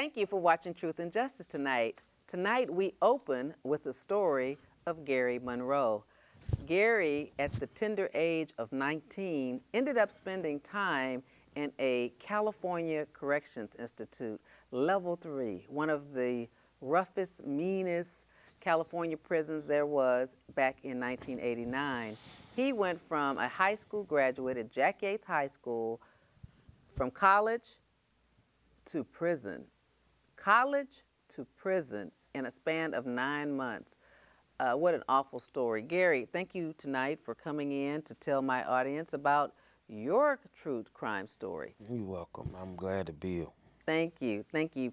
Thank you for watching Truth and Justice tonight. Tonight we open with the story of Gerry Monroe. Gerry, at the tender age of 19, ended up spending time in a California Corrections Institute, Level 3, one of the roughest, meanest California prisons there was back in 1989. He went from a high school graduate at Jack Yates High School, from college to prison. College to prison in a span of 9 months. What an awful story. Gerry, thank you tonight for coming in to tell my audience about your true crime story. You're welcome. I'm glad to be here. Thank you. Thank you.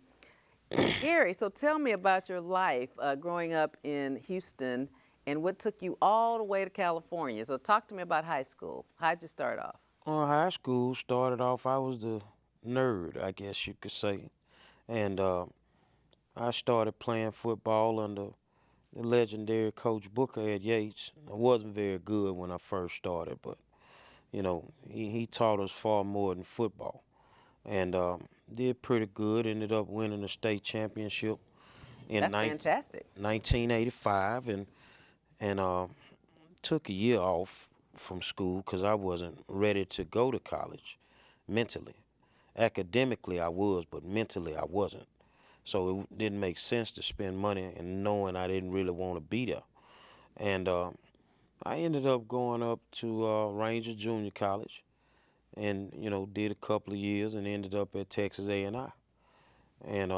Gerry, so tell me about your life growing up in Houston and what took you all the way to California. So talk to me about high school. How'd you start off? High school started off, I was the nerd, I guess you could say. And I started playing football under the legendary Coach Booker at Yates. I wasn't very good when I first started, but, you know, he taught us far more than football. And did pretty good, ended up winning the state championship in That's fantastic. 1985, and took a year off from school because I wasn't ready to go to college mentally. Academically I was, but mentally I wasn't. So it didn't make sense to spend money and knowing I didn't really want to be there. And I ended up going up to Ranger Junior College and, you know, did a couple of years and ended up at Texas A&I. And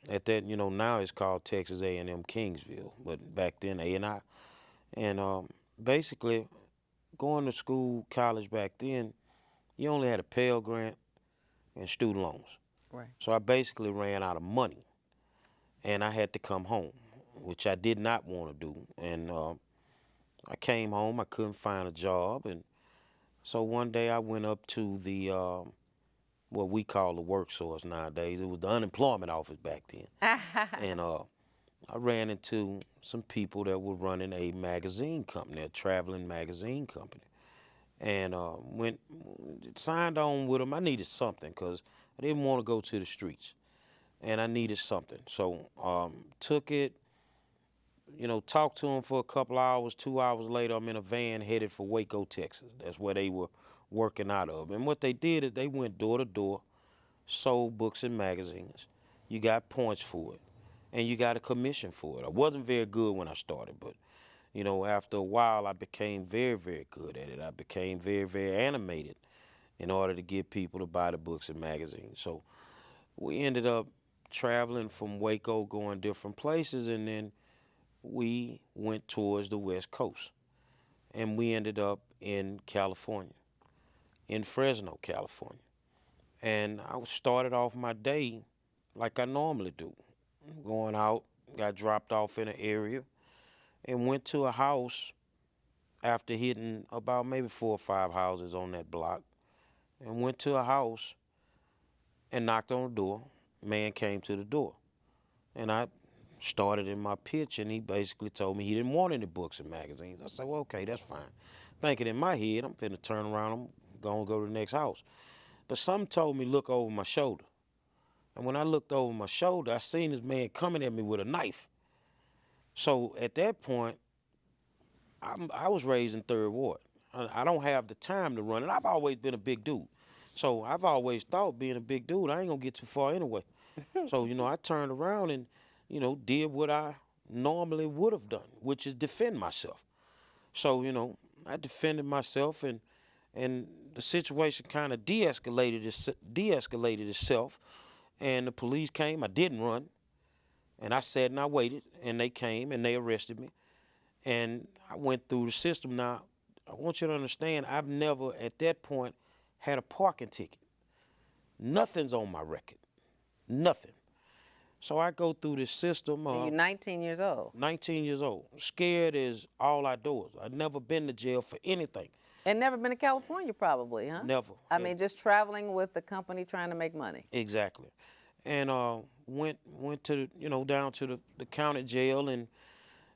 at that, you know, now it's called Texas A&M Kingsville, but back then A&I. And basically, going to school, college back then, you only had a Pell Grant and student loans. Right. So I basically ran out of money, and I had to come home, which I did not want to do. And I came home, I couldn't find a job, and so one day I went up to the what we call the work source nowadays. It was the unemployment office back then. And I ran into some people that were running a magazine company, a traveling magazine company. And signed on with them. I needed something because I didn't want to go to the streets. And I needed something. So took it, you know, talked to them for a couple hours. 2 hours later, I'm in a van headed for Waco, Texas. That's where they were working out of. And what they did is they went door to door, sold books and magazines. You got points for it, and you got a commission for it. I wasn't very good when I started, but, you know, after a while, I became very, very good at it. I became very, very animated in order to get people to buy the books and magazines. So we ended up traveling from Waco, going different places, and then we went towards the West Coast. And we ended up in California, in Fresno, California. And I started off my day like I normally do, going out, got dropped off in an area, and went to a house after hitting about maybe 4 or 5 houses on that block, and went to a house and knocked on the door. Man came to the door, and I started in my pitch, and he basically told me he didn't want any books and magazines. I said, well, okay, that's fine. Thinking in my head, I'm finna turn around, I'm gonna go to the next house. But something told me look over my shoulder. And when I looked over my shoulder, I seen this man coming at me with a knife. So at that point, I was raised in Third Ward. I don't have the time to run, and I've always been a big dude. So I've always thought being a big dude, I ain't gonna get too far anyway. So, you know, I turned around and, you know, did what I normally would have done, which is defend myself. So, you know, I defended myself, and the situation kind of de-escalated itself, and the police came. I didn't run, and I sat and I waited, and they came and they arrested me, and I went through the system. Now, I want you to understand, I've never at that point had a parking ticket. Nothing's on my record, nothing. So I go through this system. And you're 19 years old. 19 years old. Scared as all outdoors. I'd never been to jail for anything. And never been to California probably, huh? Never. I mean, just traveling with the company trying to make money. Exactly. And went to the, you know, down to the county jail, and,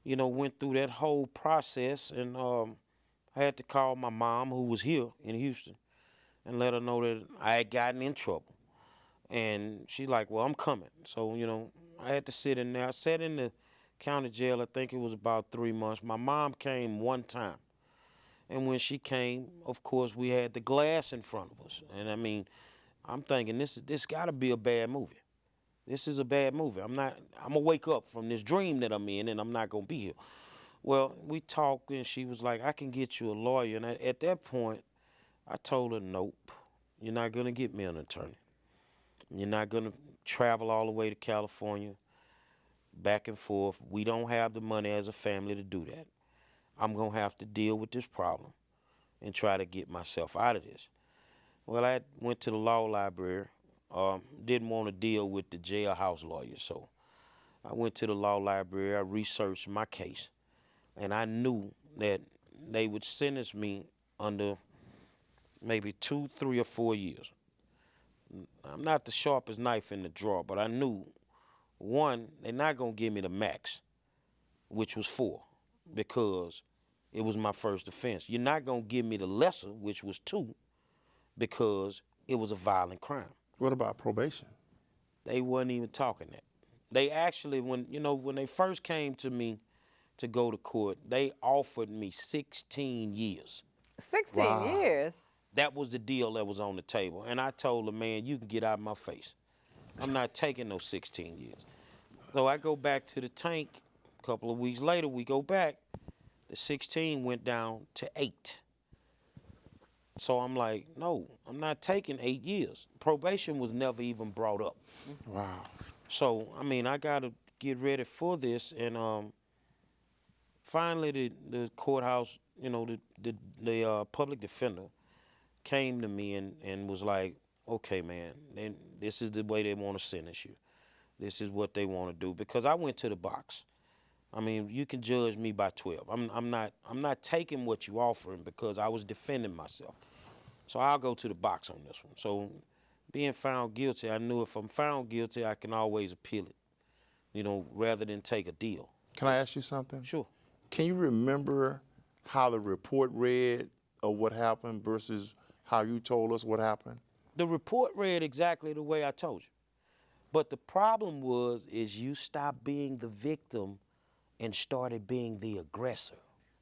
you know, went through that whole process, and I had to call my mom, who was here in Houston, and let her know that I had gotten in trouble. And she like, well, I'm coming. So, I had to sit in there. I sat in the county jail, I think it was about 3 months. My mom came one time. And when she came, of course, we had the glass in front of us. And I mean, I'm thinking this got to be a bad movie. This is a bad movie. I'm going to wake up from this dream that I'm in, and I'm not going to be here. Well, we talked, and she was like, I can get you a lawyer. And at that point, I told her, nope, you're not going to get me an attorney. You're not going to travel all the way to California, back and forth. We don't have the money as a family to do that. I'm going to have to deal with this problem and try to get myself out of this. Well, I went to the law library. Didn't want to deal with the jailhouse lawyer, so I went to the law library. I researched my case, and I knew that they would sentence me under maybe 2, 3, or 4 years. I'm not the sharpest knife in the drawer, but I knew, one, they're not going to give me the max, which was 4, because it was my first offense. You're not going to give me the lesser, which was 2, because it was a violent crime. What about probation? They wasn't even talking that. They actually, when they first came to me to go to court, they offered me 16 years. 16 Wow. years? That was the deal that was on the table. And I told the man, you can get out of my face. I'm not taking those 16 years. So I go back to the tank. A couple of weeks later, we go back. The 16 went down to 8. So I'm like, no, I'm not taking 8 years. Probation was never even brought up. Wow. So, I mean, I got to get ready for this. And finally, the courthouse, the public defender came to me and was like, okay, man, this is the way they want to sentence you. This is what they want to do. Because I went to the box. I mean, you can judge me by 12. I'm not taking what you offering because I was defending myself. So I'll go to the box on this one. So being found guilty, I knew if I'm found guilty, I can always appeal it, rather than take a deal. Can I ask you something? Sure. Can you remember how the report read of what happened versus how you told us what happened? The report read exactly the way I told you. But the problem is you stopped being the victim and started being the aggressor.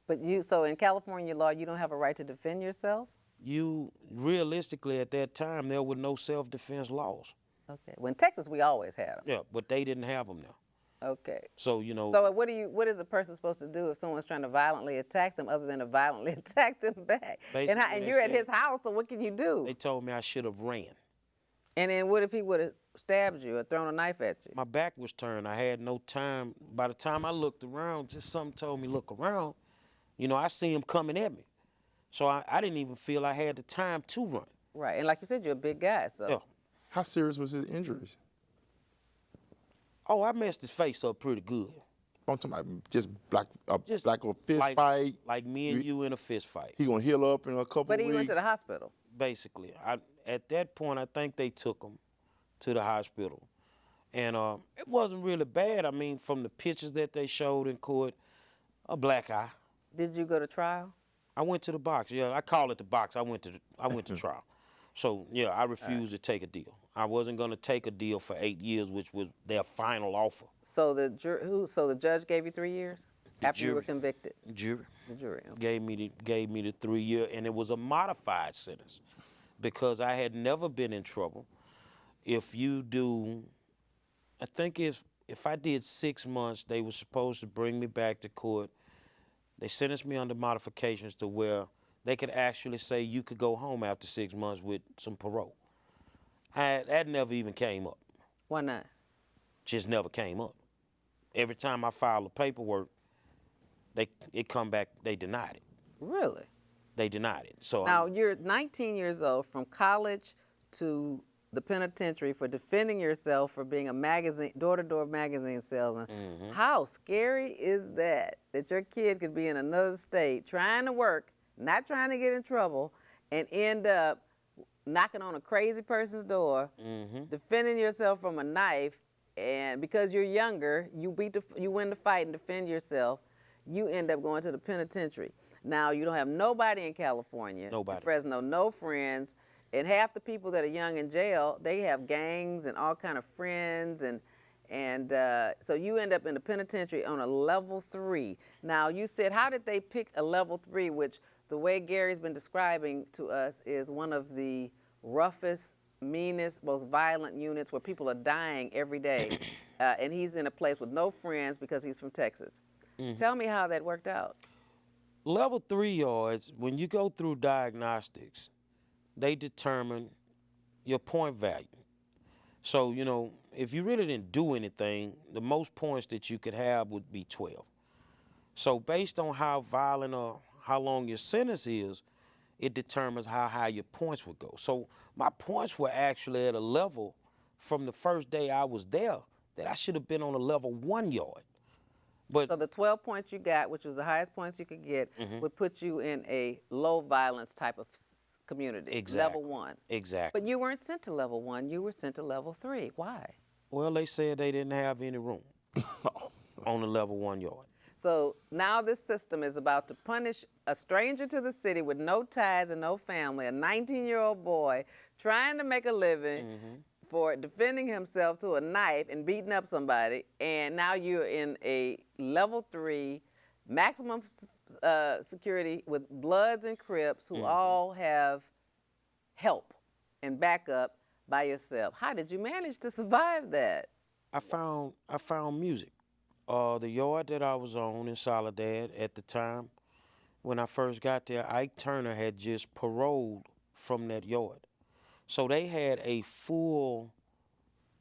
But so in California law, you don't have a right to defend yourself? You, realistically, at that time, there were no self-defense laws. Okay. Well, in Texas, we always had them. Yeah, but they didn't have them now. Okay. So, So what is a person supposed to do if someone's trying to violently attack them other than to violently attack them back? And you're at his house, so what can you do? They told me I should have ran. And then what if he would have stabbed you or thrown a knife at you? My back was turned. I had no time. By the time I looked around, just something told me look around. I see him coming at me. So I didn't even feel I had the time to run. Right. And like you said, you're a big guy, so. Yeah. How serious was his injuries? Oh, I messed his face up pretty good. I'm talking about just like a fist fight. Like me and you in a fist fight. He gonna heal up in a couple But weeks. he went to the hospital. Basically. At that point, I think they took him to the hospital. And it wasn't really bad. I mean, from the pictures that they showed in court, a black eye. Did you go to trial? I went to the box. Yeah, I call it the box. I went to trial. So yeah, I refused to take a deal. I wasn't going to take a deal for 8 years, which was their final offer. So the judge gave you 3 years after you were convicted. Jury. The jury. Okay. Gave me the 3 year, and it was a modified sentence because I had never been in trouble. If you do, I think if I did 6 months, they were supposed to bring me back to court. They sentenced me under modifications to where they could actually say you could go home after 6 months with some parole. That never even came up. Why not? Just never came up. Every time I filed the paperwork, it come back, they denied it. Really? They denied it. So Now, you're 19 years old, from college to the penitentiary for defending yourself for being a door-to-door magazine salesman. Mm-hmm. How scary is that your kid could be in another state trying to work, not trying to get in trouble, and end up knocking on a crazy person's door, defending yourself from a knife, and because you're younger, you win the fight and defend yourself, you end up going to the penitentiary. Now, you don't have nobody in California, Nobody. Fresno, no friends. And half the people that are young in jail, they have gangs and all kind of friends, and so you end up in the penitentiary on a level 3. Now you said, how did they pick a level 3, which the way Gary's been describing to us is one of the roughest, meanest, most violent units where people are dying every day, and he's in a place with no friends because he's from Texas. Tell me how that worked out. Level 3 yards, when you go through diagnostics, they determine your point value. So, you know, if you really didn't do anything, the most points that you could have would be 12. So based on how violent or how long your sentence is, it determines how high your points would go. So my points were actually at a level from the first day I was there that I should have been on a level 1 yard. But So the 12 points you got, which was the highest points you could get, would put you in a low violence type of community, Exactly. level 1. Exactly. But you weren't sent to level 1, you were sent to level 3. Why? Well, they said they didn't have any room on the level 1 yard. So now this system is about to punish a stranger to the city with no ties and no family, a 19-year-old boy trying to make a living for defending himself to a knife and beating up somebody, and now you're in a level 3 maximum security with Bloods and Crips who all have help and backup by yourself. How did you manage to survive that? I found music. The yard that I was on in Soledad at the time, when I first got there, Ike Turner had just paroled from that yard. So they had a full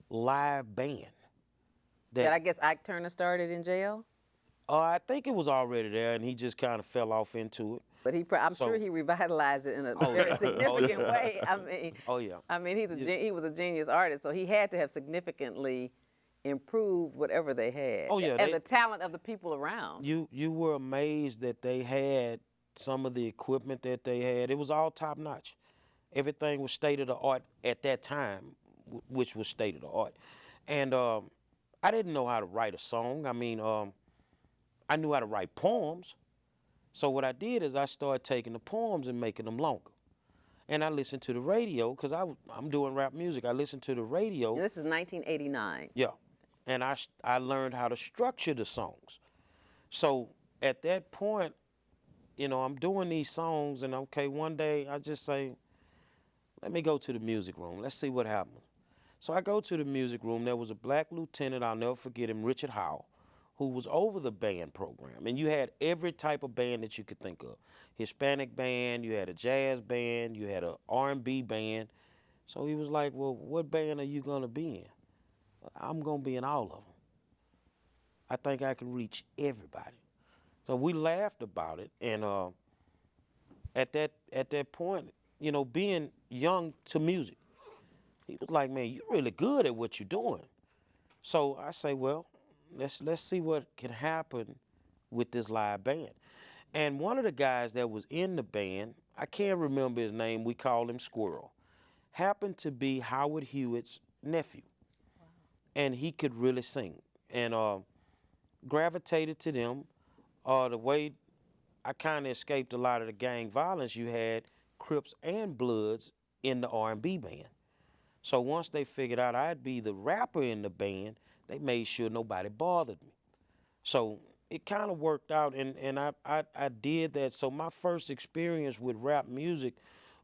live band. That I guess Ike Turner started in jail? I think it was already there, and he just kind of fell off into it. But I'm sure he revitalized it in a Oh, very yeah. significant Oh, yeah. way. I mean, Oh, yeah. he was a genius artist, so he had to have significantly improved whatever they had. Oh, yeah, And the talent of the people around. You were amazed that they had some of the equipment that they had. It was all top notch. Everything was state of the art at that time, which was state of the art. And I didn't know how to write a song. I mean, I knew how to write poems. So what I did is I started taking the poems and making them longer. And I listened to the radio because I'm doing rap music. I listened to the radio. This is 1989. Yeah. And I learned how to structure the songs. So at that point, you know, I'm doing these songs, and okay, one day I just say, let me go to the music room. Let's see what happens. So I go to the music room. There was a black lieutenant, I'll never forget him, Richard Howell, who was over the band program. And you had every type of band that you could think of. Hispanic band, you had a jazz band, you had an R&B band. So he was like, well, what band are you going to be in? I'm going to be in all of them. I think I can reach everybody. So we laughed about it. And at that point, you know, being young to music, he was like, man, you're really good at what you're doing. So I say, well, let's see what can happen with this live band. And one of the guys that was in the band, I can't remember his name, we called him Squirrel, happened to be Howard Hewitt's nephew. Wow. And he could really sing. And gravitated to them. The way I kind of escaped a lot of the gang violence, you had Crips and Bloods in the R&B band. So once they figured out I'd be the rapper in the band, they made sure nobody bothered me. So it kind of worked out, and I did that. So my first experience with rap music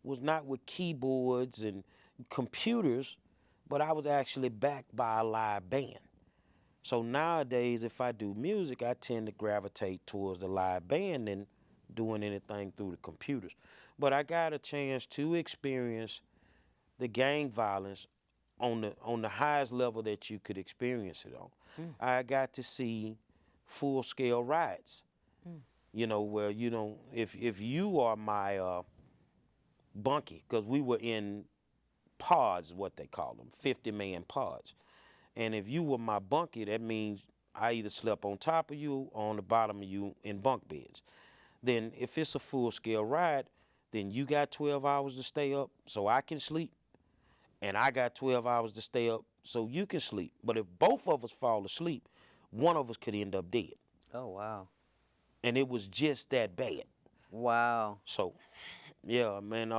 was not with keyboards and computers, but I was actually backed by a live band. So nowadays, if I do music, I tend to gravitate towards the live band than doing anything through the computers. But I got a chance to experience the gang violence on the highest level that you could experience it on. I got to see full-scale riots. You know, where, you know, if you are my bunkie, because we were in pods, what they call them, 50-man pods. And if you were my bunkie, that means I either slept on top of you or on the bottom of you in bunk beds. Then if it's a full-scale riot, then you got 12 hours to stay up so I can sleep, and I got 12 hours to stay up so you can sleep. But if both of us fall asleep, one of us could end up dead. Oh, wow. And it was just that bad. Wow. So, yeah, man,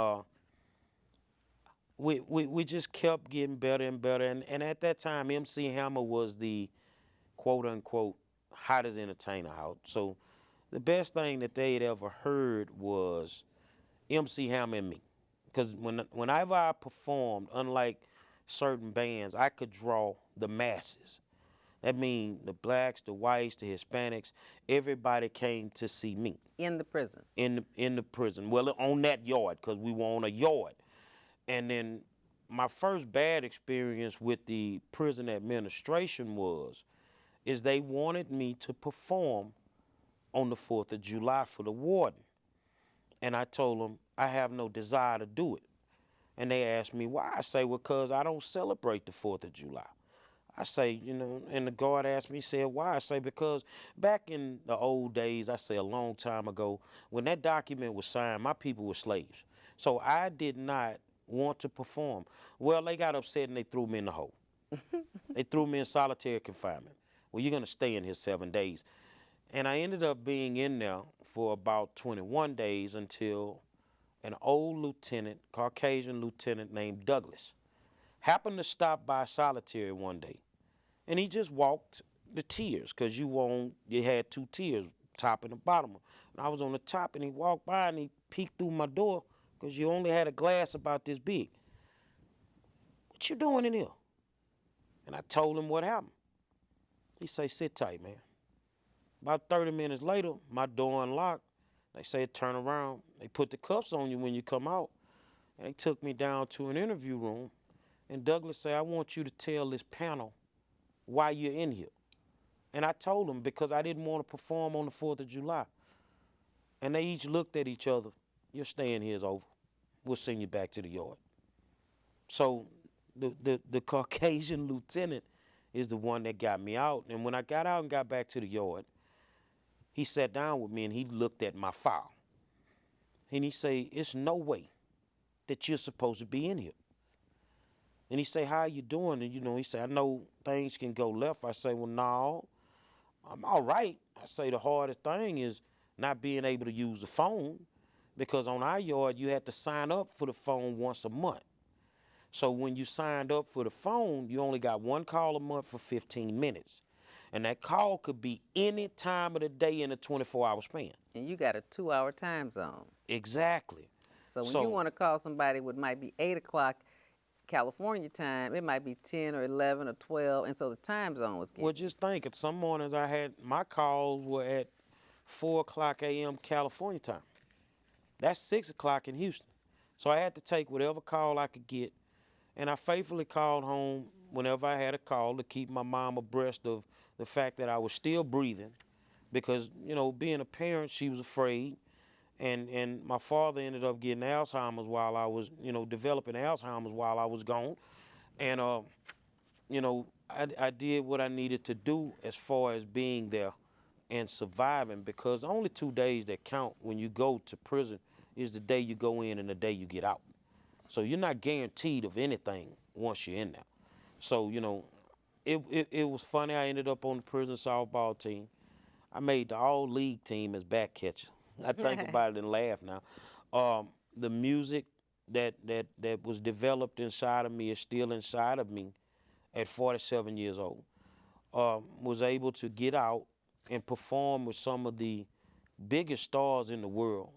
we just kept getting better and better. And at that time, MC Hammer was the quote unquote hottest entertainer out. So the best thing that they'd ever heard was MC Hammer and me. Because whenever I performed, unlike certain bands, I could draw the masses. That means the blacks, the whites, the Hispanics, everybody came to see me. In the prison. In the prison. Well, on that yard, because we were on a yard. And then my first bad experience with the prison administration is they wanted me to perform on the 4th of July for the warden. And I told them I have no desire to do it. And they asked me why. I say, well, because I don't celebrate the 4th of July. I say, and the guard asked me, said, why? I say, because back in the old days, I say a long time ago, when that document was signed, my people were slaves. So I did not want to perform. Well, they got upset and they threw me in the hole. They threw me in solitary confinement. Well, you're going to stay in here 7 days. And I ended up being in there for about 21 days until an old lieutenant, Caucasian lieutenant named Douglas, happened to stop by solitary one day. And he just walked the tiers, because you had 2 tiers, top and the bottom. And I was on the top, and he walked by and he peeked through my door, because you only had a glass about this big. What you doing in here? And I told him what happened. He say, sit tight, man. About 30 minutes later, my door unlocked. They say, turn around. They put the cuffs on you when you come out. And they took me down to an interview room. And Douglas said, I want you to tell this panel why you're in here. And I told them because I didn't want to perform on the 4th of July. And they each looked at each other. Your staying here is over. We'll send you back to the yard. So the Caucasian lieutenant is the one that got me out. And when I got out and got back to the yard, he sat down with me and he looked at my file. And he say, it's no way that you're supposed to be in here. And he say, how you doing? And, he say, I know things can go left. I say, well, no, I'm all right. I say the hardest thing is not being able to use the phone, because on our yard, you had to sign up for the phone once a month. So when you signed up for the phone, you only got 1 call a month for 15 minutes. And that call could be any time of the day in a 24-hour span. And you got a 2-hour time zone. Exactly. So when you want to call somebody, what might be 8 o'clock California time, it might be 10 or 11 or 12, and so the time zone was getting. Well, just think, at some mornings my calls were at 4 o'clock a.m. California time. That's 6 o'clock in Houston. So I had to take whatever call I could get, and I faithfully called home whenever I had a call to keep my mom abreast of the fact that I was still breathing, because, being a parent, she was afraid. And my father ended up getting Alzheimer's while I was, developing Alzheimer's while I was gone. And, I did what I needed to do as far as being there and surviving, because only 2 days that count when you go to prison is the day you go in and the day you get out. So you're not guaranteed of anything once you're in there. So, it was funny. I ended up on the prison softball team. I made the all-league team as back catcher. I think about it and laugh now. The music that was developed inside of me is still inside of me at 47 years old. Was able to get out and perform with some of the biggest stars in the world,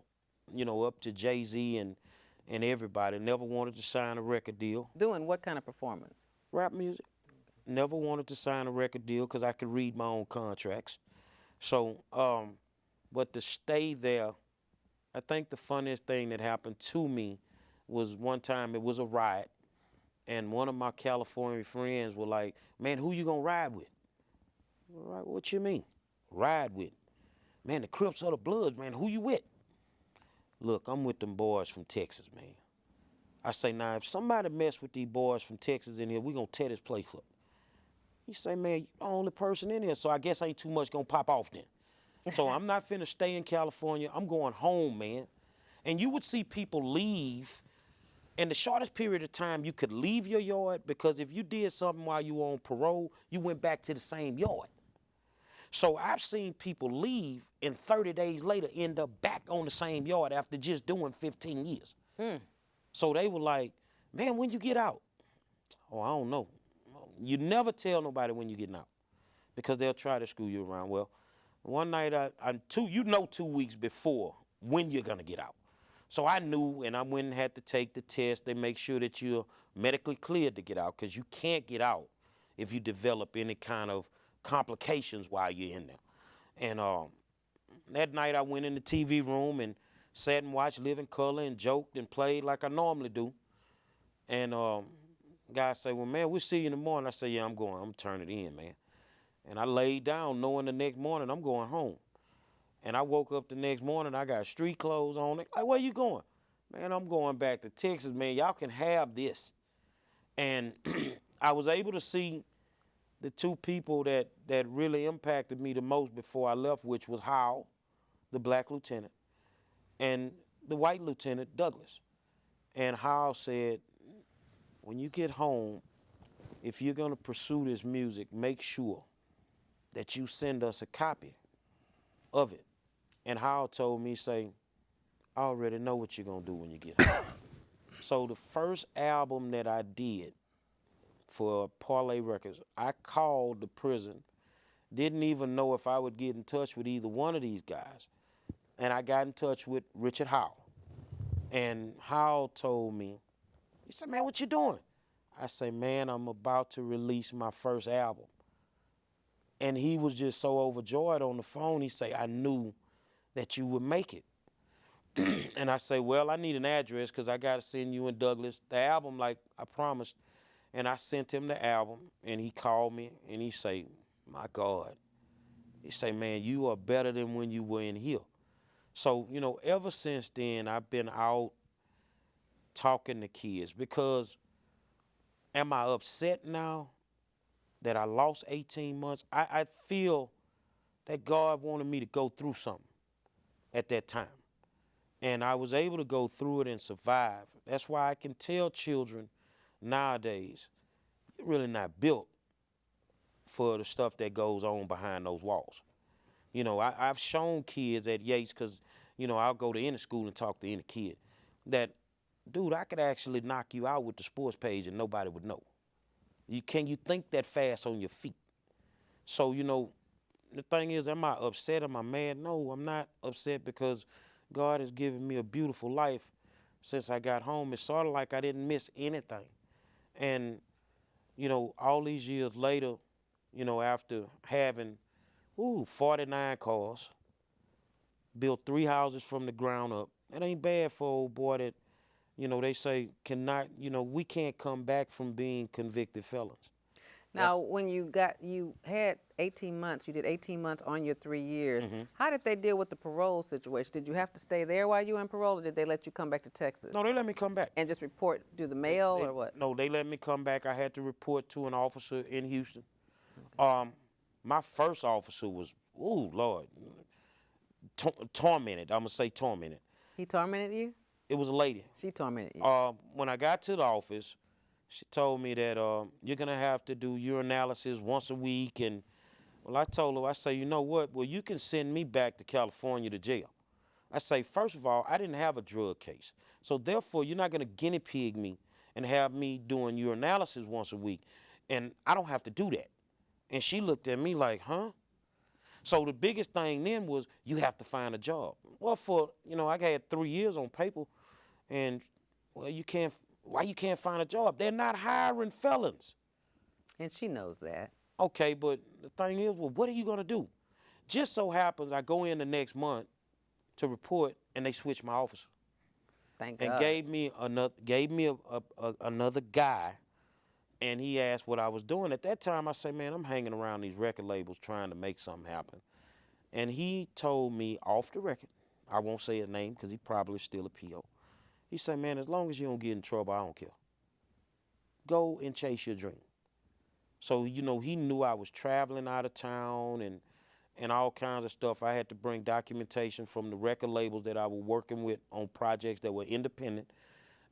up to Jay-Z and everybody. Never wanted to sign a record deal. Doing what kind of performance? Rap music. Never wanted to sign a record deal because I could read my own contracts. So, but to stay there, I think the funniest thing that happened to me was one time it was a riot, and one of my California friends were like, man, who you gonna ride with? Right, what you mean? Ride with? Man, the Crips or the Bloods, man, who you with? Look, I'm with them boys from Texas, man. I say, now, if somebody mess with these boys from Texas in here, we gonna tear this place up. He say, man, you the only person in here, so I guess ain't too much gonna pop off then. So I'm not finna stay in California. I'm going home, man. And you would see people leave in the shortest period of time you could leave your yard, because if you did something while you were on parole, you went back to the same yard. So I've seen people leave and 30 days later end up back on the same yard after just doing 15 years. So they were like, man, when you get out? Oh, I don't know. You never tell nobody when you getting out because they'll try to screw you around. Well, one night, you know 2 weeks before when you're going to get out. So I knew, and I went and had to take the test. They make sure that you're medically cleared to get out because you can't get out if you develop any kind of complications while you're in there. And that night I went in the TV room and sat and watched Living Color and joked and played like I normally do. And guy said, well, man, we'll see you in the morning. I said, yeah, I'm going. I'm turning it in, man. And I laid down knowing the next morning I'm going home. And I woke up the next morning, I got street clothes on. Like, where you going? Man, I'm going back to Texas, man. Y'all can have this. And I was able to see the two people that really impacted me the most before I left, which was Howell, the black lieutenant, and the white lieutenant, Douglas. And Howell said, when you get home, if you're going to pursue this music, make sure that you send us a copy of it. And Howell told me, say, I already know what you're going to do when you get home. So the first album that I did for Parlay Records, I called the prison, didn't even know if I would get in touch with either one of these guys. And I got in touch with Richard Howell. And Howell told me, he said, man, what you doing? I say, man, I'm about to release my first album. And he was just so overjoyed on the phone. He say, I knew that you would make it. And I say, well, I need an address because I got to send you and Douglas the album like I promised. And I sent him the album, and he called me, and he say, my God. He say, man, you are better than when you were in here. So, ever since then, I've been out talking to kids because am I upset now that I lost 18 months? I feel that God wanted me to go through something at that time. And I was able to go through it and survive. That's why I can tell children nowadays, you're really not built for the stuff that goes on behind those walls. I've shown kids at Yates, because, I'll go to any school and talk to any kid, that, dude, I could actually knock you out with the sports page and nobody would know. Can you think that fast on your feet? So, the thing is, am I upset? Am I mad? No, I'm not upset because God has given me a beautiful life since I got home. It's sort of like I didn't miss anything. And, all these years later, after having 49 cars, built 3 houses from the ground up, it ain't bad for old boy that, they say we can't come back from being convicted felons. Now, when you had 18 months, you did 18 months on your 3 years. Mm-hmm. How did they deal with the parole situation? Did you have to stay there while you were in parole, or did they let you come back to Texas? No, they let me come back. And just report, do the mail, or what? No, they let me come back. I had to report to an officer in Houston. Okay. My first officer was, Lord, tormented. I'm going to say tormented. He tormented you? It was a lady. She tormented you. When I got to the office, she told me that you're going to have to do urinalysis once a week. And, well, I told her, I say, you know what? Well, you can send me back to California to jail. I say, first of all, I didn't have a drug case. So, therefore, you're not going to guinea pig me and have me doing urinalysis once a week. And I don't have to do that. And she looked at me like, huh? So the biggest thing then was you have to find a job. Well, I had 3 years on paper, and, well, why you can't find a job? They're not hiring felons. And she knows that. Okay, but the thing is, well, what are you going to do? Just so happens I go in the next month to report, and they switched my officer. Thank God. And gave me another guy, and he asked what I was doing. At that time, I said, man, I'm hanging around these record labels trying to make something happen. And he told me off the record, I won't say his name because he probably is still a PO. He said, man, as long as you don't get in trouble, I don't care. Go and chase your dream. So, he knew I was traveling out of town and all kinds of stuff. I had to bring documentation from the record labels that I was working with on projects that were independent,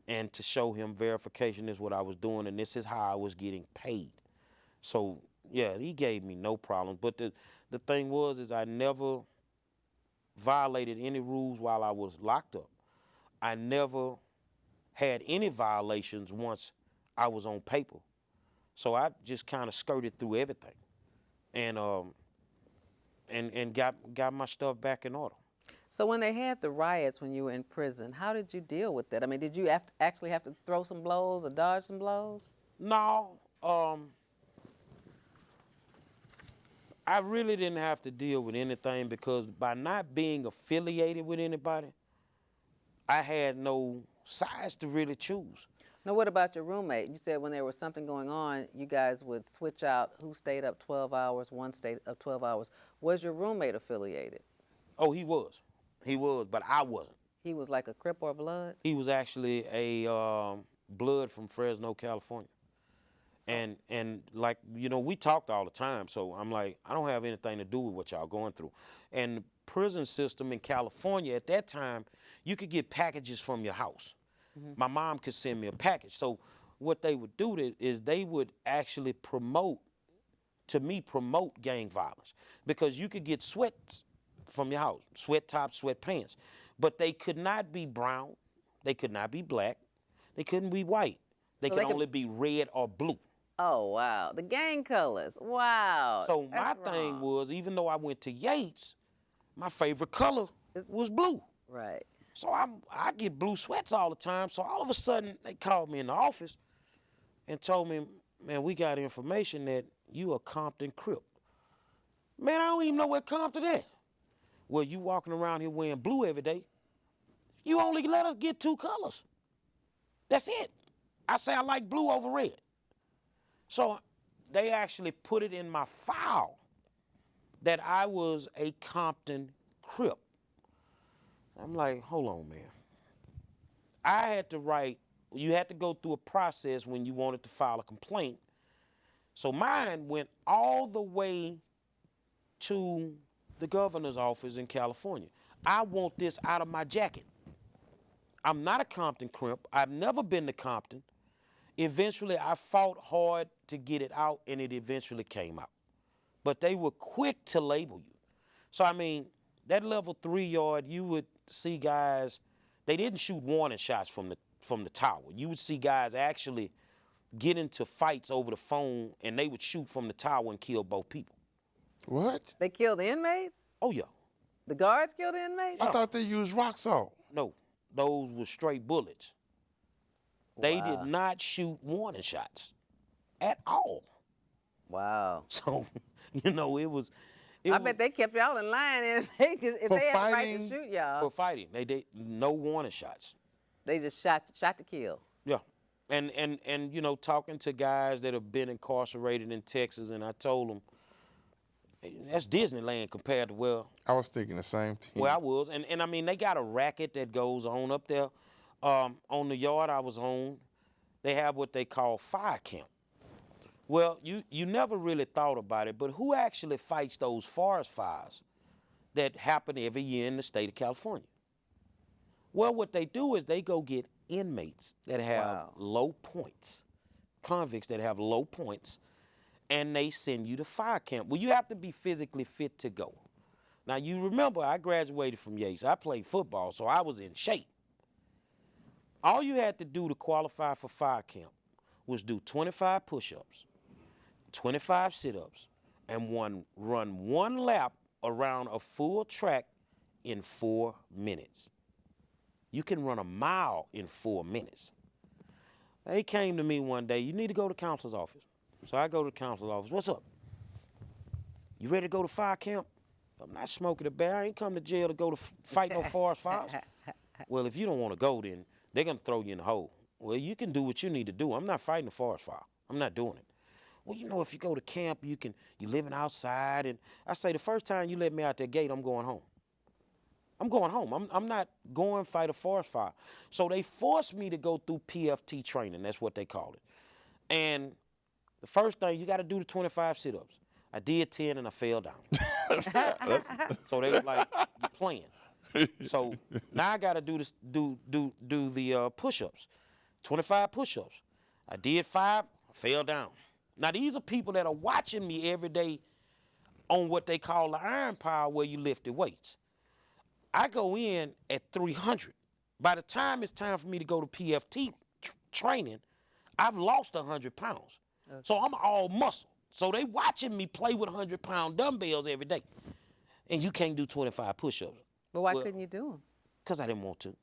and to show him verification is what I was doing, and this is how I was getting paid. So, yeah, he gave me no problem. But the thing is I never violated any rules while I was locked up. I never had any violations once I was on paper. So I just kind of skirted through everything, and got my stuff back in order. So when they had the riots when you were in prison, how did you deal with that? I mean, did you actually have to throw some blows or dodge some blows? No, I really didn't have to deal with anything because by not being affiliated with anybody, I had no sides to really choose. Now, what about your roommate? You said when there was something going on, you guys would switch out who stayed up 12 hours, one stayed up 12 hours. Was your roommate affiliated? Oh, he was, but I wasn't. He was like a Crip or Blood? He was actually a Blood from Fresno, California. And like, we talked all the time, so I'm like, I don't have anything to do with what y'all going through. And the prison system in California, at that time, you could get packages from your house. My mom could send me a package. So what they would do is they would actually promote gang violence, because you could get sweats from your house, sweat tops, sweat pants, but they could not be brown, they could not be black, they couldn't be white. They could only be red or blue. Oh, wow. The gang colors. Wow. So my thing was, even though I went to Yates, my favorite color was blue. Right. So I get blue sweats all the time. So all of a sudden, they called me in the office and told me, man, we got information that you a Compton Crip. Man, I don't even know where Compton is. Well, you walking around here wearing blue every day. You only let us get 2 colors. That's it. I say I like blue over red. So they actually put it in my file that I was a Compton Crip. I'm like, hold on, man. I had to write, you had to go through a process when you wanted to file a complaint. So mine went all the way to the governor's office in California. I want this out of my jacket. I'm not a Compton Crip. I've never been to Compton. Eventually, I fought hard to get it out, and it eventually came out. But they were quick to label you. So, I mean, that level 3 yard, you would see guys, they didn't shoot warning shots from the tower. You would see guys actually get into fights over the phone, and they would shoot from the tower and kill both people. What? They killed the inmates? Oh, yeah. The guards killed the inmates? I thought they used rock salt. No, those were straight bullets. They did not shoot warning shots at all. Wow. So, it was. I bet they kept y'all in line, and if they had the right to shoot y'all. For fighting, they did no warning shots. They just shot to kill. Yeah, and talking to guys that have been incarcerated in Texas, and I told them, that's Disneyland compared to I was thinking the same thing. where I was, and I mean, they got a racket that goes on up there. On the yard I was on, they have what they call fire camp. Well, you never really thought about it, but who actually fights those forest fires that happen every year in the state of California? Well, what they do is they go get inmates that have low points, convicts that have low points, and they send you to fire camp. Well, you have to be physically fit to go. Now, you remember, I graduated from Yates. I played football, so I was in shape. All you had to do to qualify for fire camp was do 25 push-ups, 25 sit-ups, and run 1 lap around a full track in 4 minutes. You can run a mile in 4 minutes. They came to me one day, you need to go to the counselor's office. So I go to the counselor's office. What's up? You ready to go to fire camp? I'm not smoking a bear. I ain't come to jail to go to fight no forest fires. Well, if you don't want to go, then they're going to throw you in the hole. Well, you can do what you need to do. I'm not fighting a forest fire. I'm not doing it. Well, if you go to camp, you're living outside. And I say, the first time you let me out that gate, I'm going home. I'm going home. I'm not going fight a forest fire. So they forced me to go through PFT training. That's what they call it. And the first thing, you got to do the 25 sit-ups. I did 10 and I fell down. So they was like, you're playing. So now I got to do the push-ups, 25 push-ups. I did 5, I fell down. Now these are people that are watching me every day on what they call the iron pile where you lift the weights. I go in at 300. By the time it's time for me to go to PFT training, I've lost 100 pounds. Okay. So I'm all muscle. So they watching me play with 100-pound dumbbells every day. And you can't do 25 push-ups. But why Well, couldn't you do them? because I didn't want to.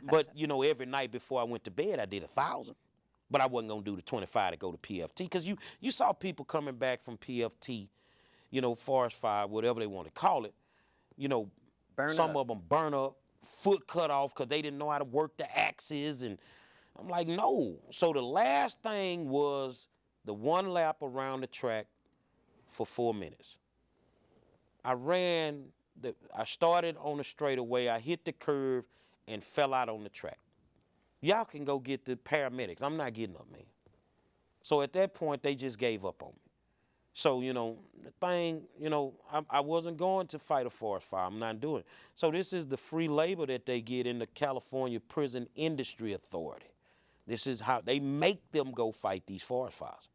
But, you know, every night before I went to bed, I did 1,000. But I wasn't going to do the 25 to go to PFT. Because you saw people coming back from PFT, you know, forest fire, whatever they want to call it, you know, some of them burn up, foot cut off because they didn't know how to work the axes. And I'm like, no. So the last thing was the one lap around the track for 4 minutes. I started on the straightaway, I hit the curve and fell out on the track. Y'all can go get the paramedics. I'm not getting up, man. So at that point, they just gave up on me. So, you know, the thing, you know, I wasn't going to fight a forest fire. I'm not doing it. So this is the free labor that they get in the California Prison Industry Authority. This is how they make them go fight these forest fires.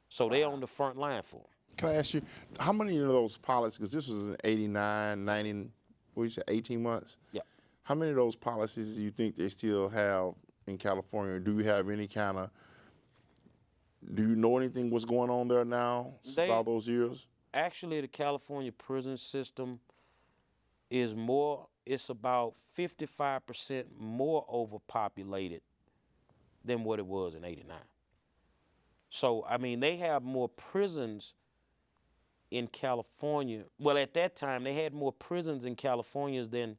So they're on the front line for them. Can I ask you, how many of those policies, because this was in 89, 90, what did you say, 18 months? Yeah. How many of those policies do you think they still have in California? Do you have any kind of, do you know anything what's going on there now since all those years? Actually, the California prison system is it's about 55% more overpopulated than what it was in 89. So, I mean, they have more prisons in California. Well, at that time, they had more prisons in California than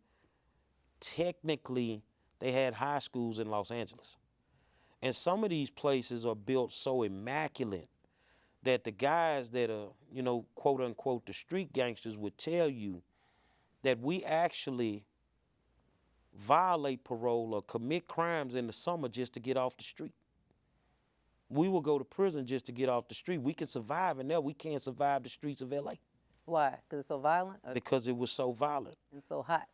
technically they had high schools in Los Angeles. And some of these places are built so immaculate that the guys that are, you know, quote unquote, the street gangsters would tell you that we actually violate parole or commit crimes in the summer just to get off the street. We will go to prison just to get off the street. We can survive in there. We can't survive the streets of LA. Why? Because it's so violent? Because it was so violent. And so hot?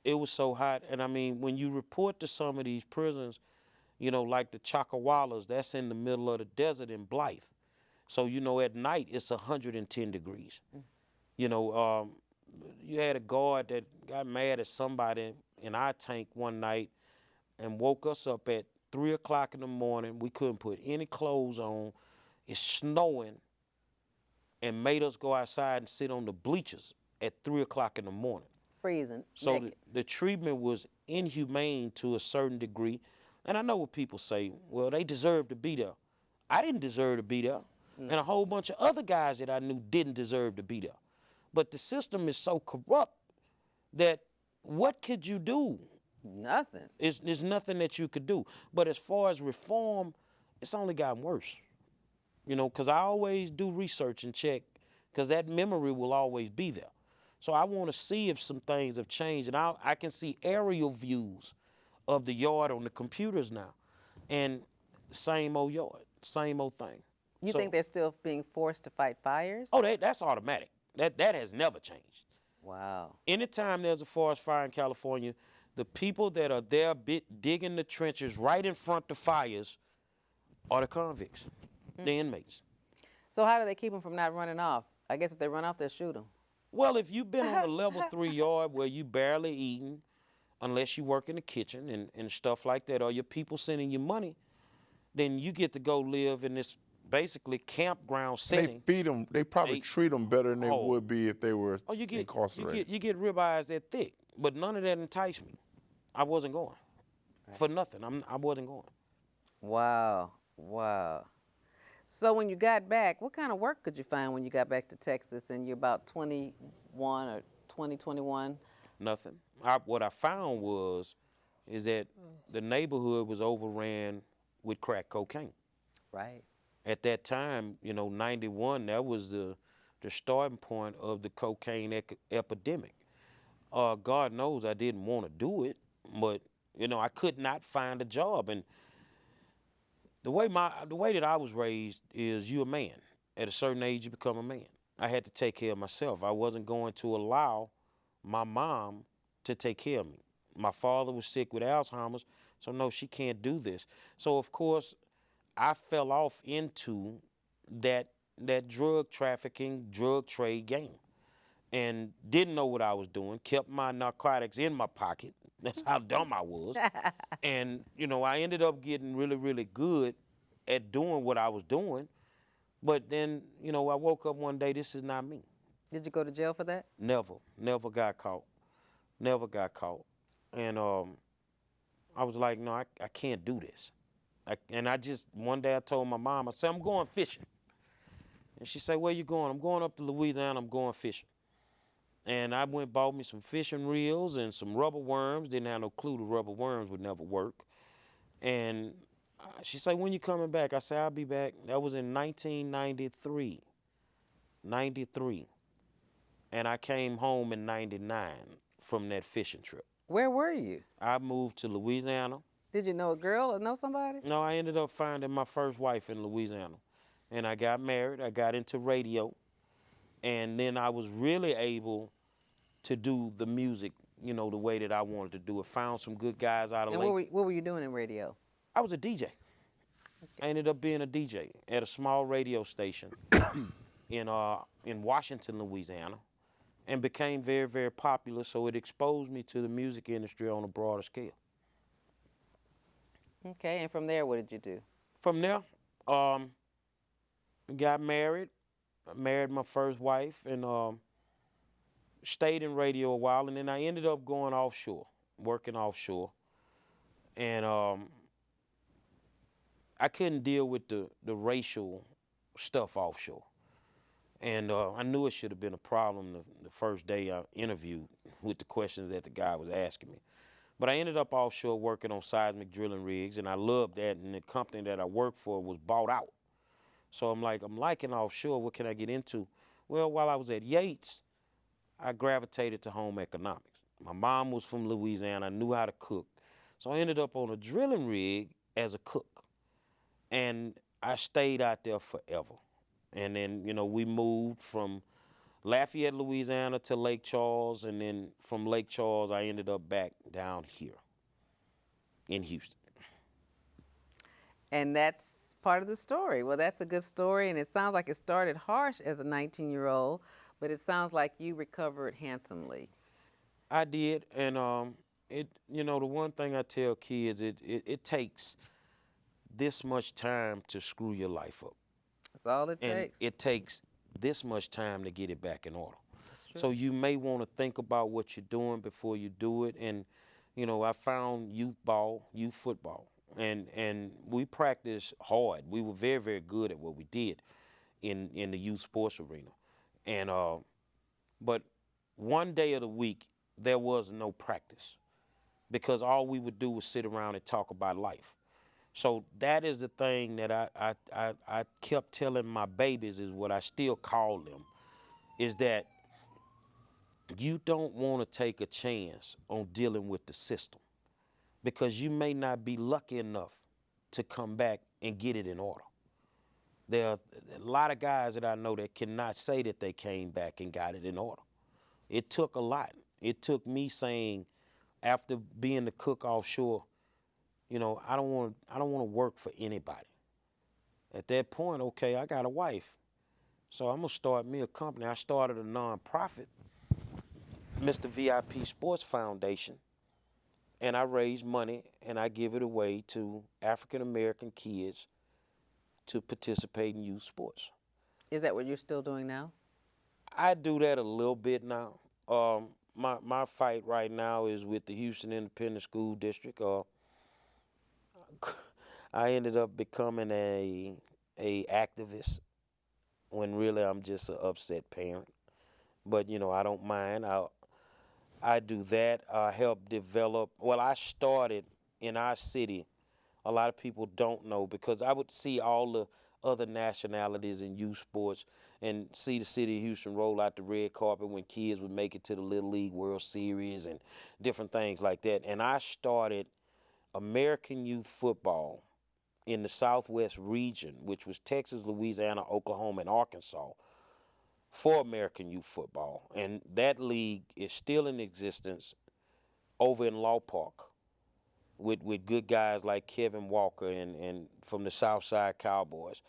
It was so hot. And I mean, when you report to some of these prisons, you know, like the Chakawalas, that's in the middle of the desert in Blythe. So, you know, at night it's 110 degrees. You know, you had a guard that got mad at somebody in our tank one night and woke us up at 3 o'clock in the morning. We couldn't put any clothes on. It's snowing, and made us go outside and sit on the bleachers at 3 o'clock in the morning. Freezing. So naked. the treatment was inhumane to a certain degree. And I know what people say, well, they deserve to be there. I didn't deserve to be there. And a whole bunch of other guys that I knew didn't deserve to be there. But the system is so corrupt that what could you do? Nothing. There's nothing that you could do. But as far as reform, it's only gotten worse. You know, because I always do research and check, because that memory will always be there. So I want to see if some things have changed. And I can see aerial views of the yard on the computers now. And same old yard, same old thing. You think they're still being forced to fight fires? Oh, that's automatic. That has never changed. Wow. Anytime there's a forest fire in California, the people that are there digging the trenches right in front of fires are the convicts, the inmates. So how do they keep them from not running off? I guess if they run off, they'll shoot them. Well, if you've been on a level 3 yard where you barely eating, unless you work in the kitchen and stuff like that, or your people sending you money, then you get to go live in this basically campground setting. They feed them. They probably treat them better than they would be if they were incarcerated. You get ribeyes that thick, but none of that enticed me. I wasn't going for nothing. I wasn't going. Wow. Wow. So when you got back, what kind of work could you find when you got back to Texas and you're about 21 or 21? Nothing. What I found is that the neighborhood was overran with crack cocaine. Right. At that time, you know, 91, that was the starting point of the cocaine epidemic. God knows I didn't want to do it, but, you know, I could not find a job. And the way that I was raised is you're a man. At a certain age, you become a man. I had to take care of myself. I wasn't going to allow my mom to take care of me. My father was sick with Alzheimer's, so no, she can't do this. So, of course, I fell off into that drug trafficking, drug trade game. and didn't know what I was doing, kept my narcotics in my pocket. That's how dumb I was. And, I ended up getting really, really good at doing what I was doing. But then, I woke up one day, this is not me. Did you go to jail for that? Never got caught. Never got caught. And I was like, no, I can't do this. One day I told my mom, I said, I'm going fishing. And she said, where you going? I'm going up to Louisiana, I'm going fishing. And I went bought me some fishing reels and some rubber worms. Didn't have no clue the rubber worms would never work. And she said, when you coming back? I said, I'll be back. That was in 1993. 93. And I came home in 99 from that fishing trip. Where were you? I moved to Louisiana. Did you know a girl or know somebody? No, I ended up finding my first wife in Louisiana. And I got married. I got into radio. And then I was really able to do the music, the way that I wanted to do it. Found some good guys out of And what were you doing in radio? I was a DJ. I ended up being a DJ at a small radio station in Washington, Louisiana, and became very, very popular. So it exposed me to the music industry on a broader scale. Okay, and from there, what did you do? From there, got married. I married my first wife and stayed in radio a while. And then I ended up going offshore, working offshore. And I couldn't deal with the racial stuff offshore. And I knew it should have been a problem the first day I interviewed with the questions that the guy was asking me. But I ended up offshore working on seismic drilling rigs, and I loved that, and the company that I worked for was bought out. So I'm liking offshore, what can I get into? Well, while I was at Yates, I gravitated to home economics. My mom was from Louisiana, I knew how to cook. So I ended up on a drilling rig as a cook. And I stayed out there forever. And then, we moved from Lafayette, Louisiana to Lake Charles, and then from Lake Charles, I ended up back down here in Houston. And that's part of the story. Well, that's a good story, and it sounds like it started harsh as a 19-year-old, but it sounds like you recovered handsomely. I did, and the one thing I tell kids, it takes this much time to screw your life up. That's all it And takes. it takes this much time to get it back in order. That's true. So you may want to think about what you're doing before you do it. And, I found youth football, and we practiced hard. We were very, very good at what we did in the youth sports arena. And but one day of the week, there was no practice because all we would do was sit around and talk about life. So that is the thing that I kept telling my babies, is what I still call them, is that you don't want to take a chance on dealing with the system because you may not be lucky enough to come back and get it in order. There are a lot of guys that I know that cannot say that they came back and got it in order. It took a lot. It took me saying, after being the cook offshore, I don't want to work for anybody. At that point, okay, I got a wife, so I'm gonna start me a company. I started a nonprofit, Mr. VIP Sports Foundation, and I raise money and I give it away to African American kids to participate in youth sports. Is that what you're still doing now? I do that a little bit now. My fight right now is with the Houston Independent School District. I ended up becoming a activist when really I'm just an upset parent. But I don't mind. I do that. I help develop. Well, I started in our city. A lot of people don't know because I would see all the other nationalities in youth sports and see the city of Houston roll out the red carpet when kids would make it to the Little League World Series and different things like that. And I started American youth football in the Southwest region, which was Texas, Louisiana, Oklahoma, and Arkansas, for American youth football. And that league is still in existence over in Law Park with good guys like Kevin Walker and from the Southside Cowboys.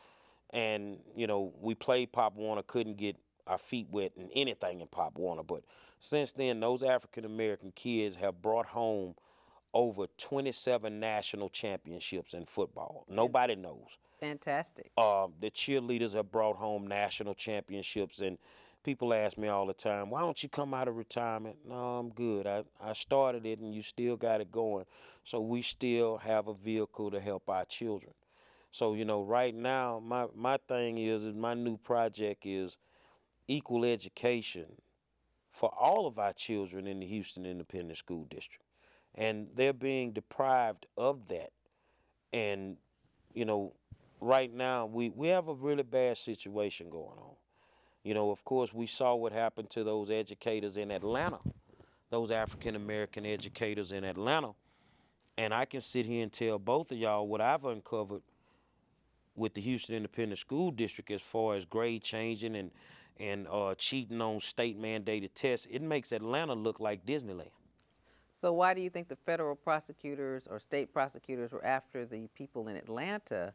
And, we played Pop Warner, couldn't get our feet wet in anything in Pop Warner. But since then, those African American kids have brought home over 27 national championships in football. Nobody knows. Fantastic. The cheerleaders have brought home national championships, and people ask me all the time, why don't you come out of retirement? No, I'm good. I started it, and you still got it going. So we still have a vehicle to help our children. So, right now, my thing is my new project is equal education for all of our children in the Houston Independent School District. And they're being deprived of that. And, right now we have a really bad situation going on. Of course, we saw what happened to those educators in Atlanta, those African American educators in Atlanta. And I can sit here and tell both of y'all what I've uncovered with the Houston Independent School District as far as grade changing and cheating on state mandated tests. It makes Atlanta look like Disneyland. So why do you think the federal prosecutors or state prosecutors were after the people in Atlanta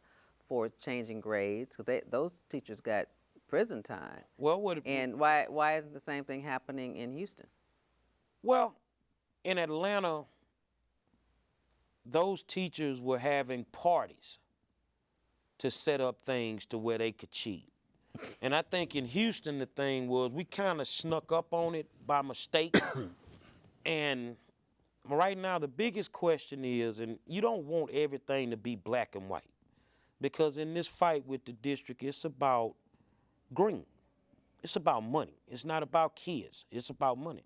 for changing grades? Because those teachers got prison time. Well, and why isn't the same thing happening in Houston? Well, in Atlanta, those teachers were having parties to set up things to where they could cheat. And I think in Houston, the thing was we kind of snuck up on it by mistake. And right now, the biggest question is, and you don't want everything to be black and white, because in this fight with the district, it's about green. It's about money. It's not about kids. It's about money.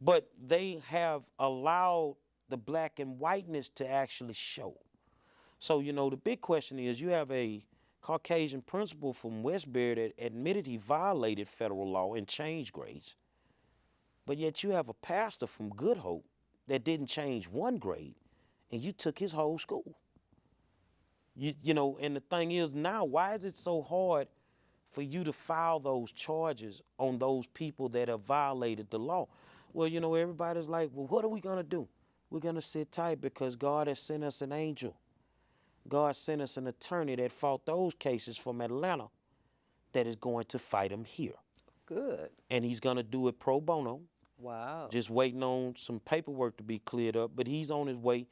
But they have allowed the black and whiteness to actually show. So, the big question is, you have a Caucasian principal from Westbury that admitted he violated federal law and changed grades. But yet you have a pastor from Good Hope that didn't change one grade, and you took his whole school. And the thing is now, why is it so hard for you to file those charges on those people that have violated the law? Well, everybody's like, well, what are we going to do? We're going to sit tight because God has sent us an angel. God sent us an attorney that fought those cases from Atlanta that is going to fight them here. Good. And he's going to do it pro bono. Wow. Just waiting on some paperwork to be cleared up, but he's on his way.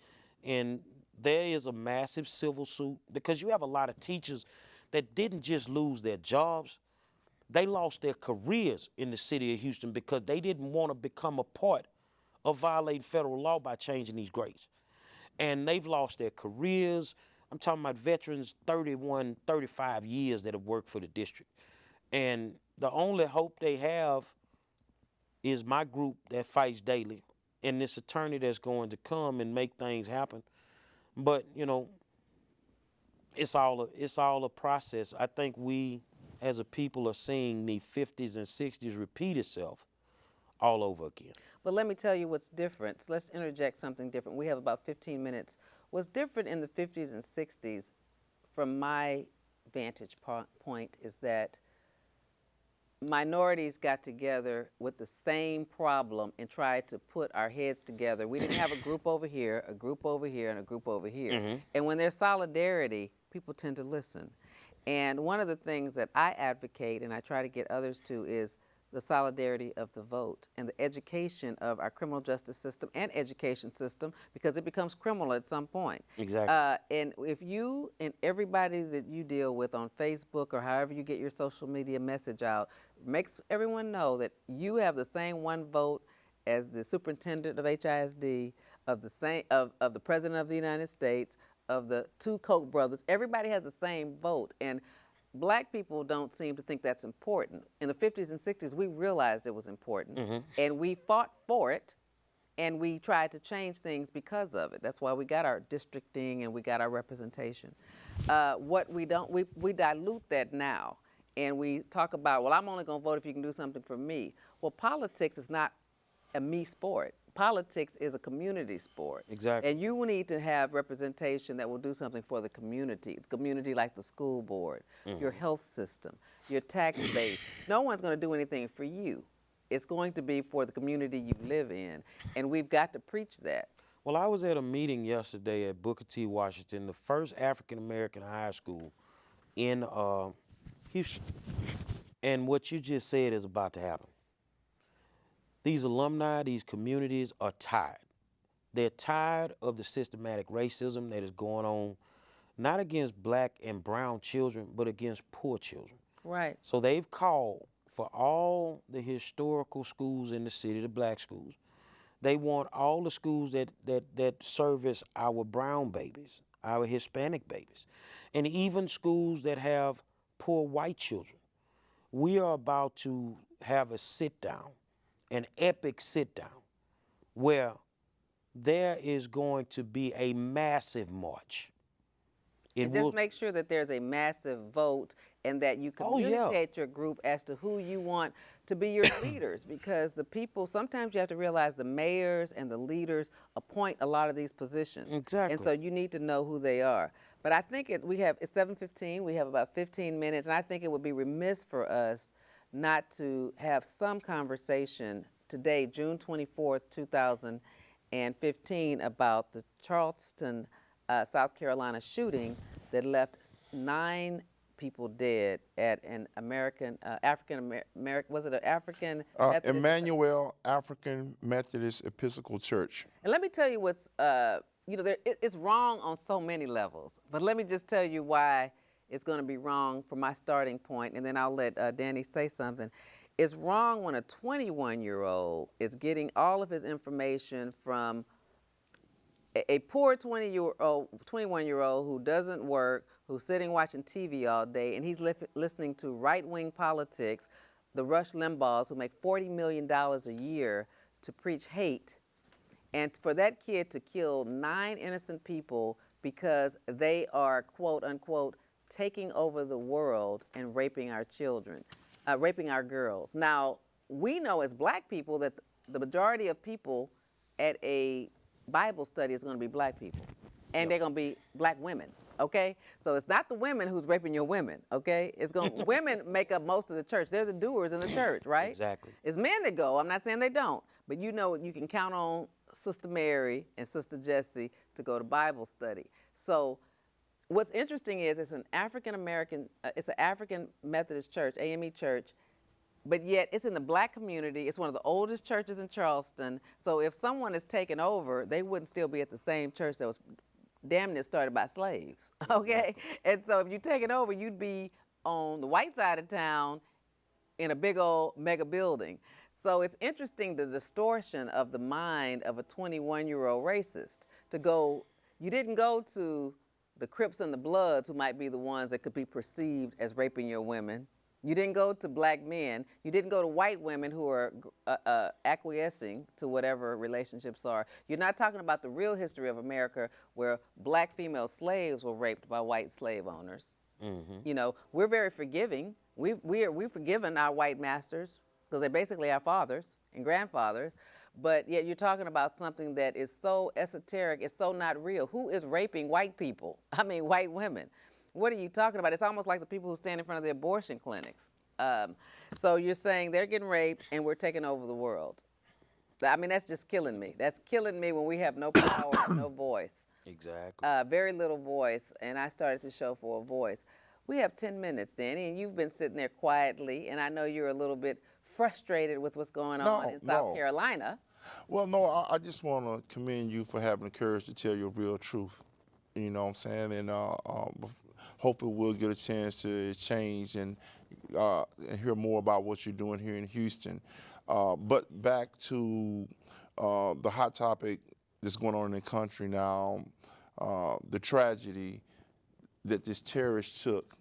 And there is a massive civil suit because you have a lot of teachers that didn't just lose their jobs. They lost their careers in the city of Houston because they didn't want to become a part of violating federal law by changing these grades. And they've lost their careers. I'm talking about veterans, 31, 35 years that have worked for the district. And the only hope they have is my group that fights daily and this attorney that's going to come and make things happen. But, it's all a process. I think we as a people are seeing the 50s and 60s repeat itself all over again. But let me tell you what's different. So let's interject something different. We have about 15 minutes. What's different in the 50s and 60s, from my vantage point, is that minorities got together with the same problem and tried to put our heads together. We didn't have a group over here, a group over here, and a group over here. Mm-hmm. And when there's solidarity, people tend to listen. And one of the things that I advocate and I try to get others to is the solidarity of the vote and the education of our criminal justice system and education system, because it becomes criminal at some point. Exactly. And if you and everybody that you deal with on Facebook or however you get your social media message out makes everyone know that you have the same one vote as the superintendent of HISD, of the president of the United States, of the two Koch brothers, everybody has the same vote. And Black people don't seem to think that's important. In the 50s and 60s, we realized it was important, mm-hmm. and we fought for it, and we tried to change things because of it. That's why we got our districting and we got our representation. What we don't, we dilute that now, and we talk about, well, I'm only going to vote if you can do something for me. Well, politics is not a me sport. Politics is a community sport. Exactly. And you need to have representation that will do something for the community like the school board, mm-hmm. your health system, your tax base. No one's going to do anything for you. It's going to be for the community you live in, and we've got to preach that. Well, I was at a meeting yesterday at Booker T. Washington, the first African-American high school in Houston. And what you just said is about to happen. These alumni, these communities are tired. They're tired of the systematic racism that is going on, not against black and brown children, but against poor children. Right. So they've called for all the historical schools in the city, the black schools. They want all the schools that service our brown babies, our Hispanic babies, and even schools that have poor white children. We are about to have a sit down, an epic sit down, where there is going to be a massive march. And just make sure that there's a massive vote and that you Oh, yeah. communicate your group as to who you want to be your leaders, because the people, sometimes you have to realize the mayors and the leaders appoint a lot of these positions. Exactly. And so you need to know who they are. But I think it's 7:15, we have about 15 minutes, and I think it would be remiss for us not to have some conversation today, June 24th, 2015, about the Charleston, South Carolina shooting that left 9 people dead at an African, was it an African Methodist? Emmanuel African Methodist Episcopal Church. And let me tell you what's, it's wrong on so many levels, but let me just tell you why it's going to be wrong for my starting point, and then I'll let Danny say something. It's wrong when a 21-year-old is getting all of his information from a poor 21-year-old who doesn't work, who's sitting watching TV all day, and he's listening to right-wing politics, the Rush Limbaughs, who make $40 million a year to preach hate, and for that kid to kill 9 innocent people because they are, quote unquote, taking over the world and raping our children, raping our girls. Now, we know as black people that the majority of people at a Bible study is going to be black people, and they're going to be black women, okay? So it's not the women who's raping your women, okay? It's going women make up most of the church. They're the doers in the church, right? Exactly. It's men that go. I'm not saying they don't, but you know you can count on Sister Mary and Sister Jessie to go to Bible study. So what's interesting is it's an African American, it's an African Methodist church, AME church, but yet it's in the black community. It's one of the oldest churches in Charleston. So if someone is taken over, they wouldn't still be at the same church that was damn near started by slaves, okay? And so if you take it over, you'd be on the white side of town in a big old mega building. So it's interesting the distortion of the mind of a 21-year-old racist to go, you didn't go to the Crips and the Bloods, who might be the ones that could be perceived as raping your women. You didn't go to black men. You didn't go to white women who are acquiescing to whatever relationships are. You're not talking about the real history of America where black female slaves were raped by white slave owners. Mm-hmm. You know, we're very forgiving. We've forgiven our white masters because they're basically our fathers and grandfathers. But yet you're talking about something that is so esoteric, it's so not real. Who is raping white people? I mean, white women. What are you talking about? It's almost like the people who stand in front of the abortion clinics. So you're saying they're getting raped and we're taking over the world. I mean, that's just killing me. That's killing me when we have no power, no voice. Exactly. Very little voice, and I started to show for a voice. We have 10 minutes, Danny, and you've been sitting there quietly, and I know you're a little bit frustrated with what's going on in South Carolina. Well, no, I just want to commend you for having the courage to tell your real truth. You know what I'm saying? And hopefully we'll get a chance to change and hear more about what you're doing here in Houston. But back to the hot topic that's going on in the country now, the tragedy that this terrorist took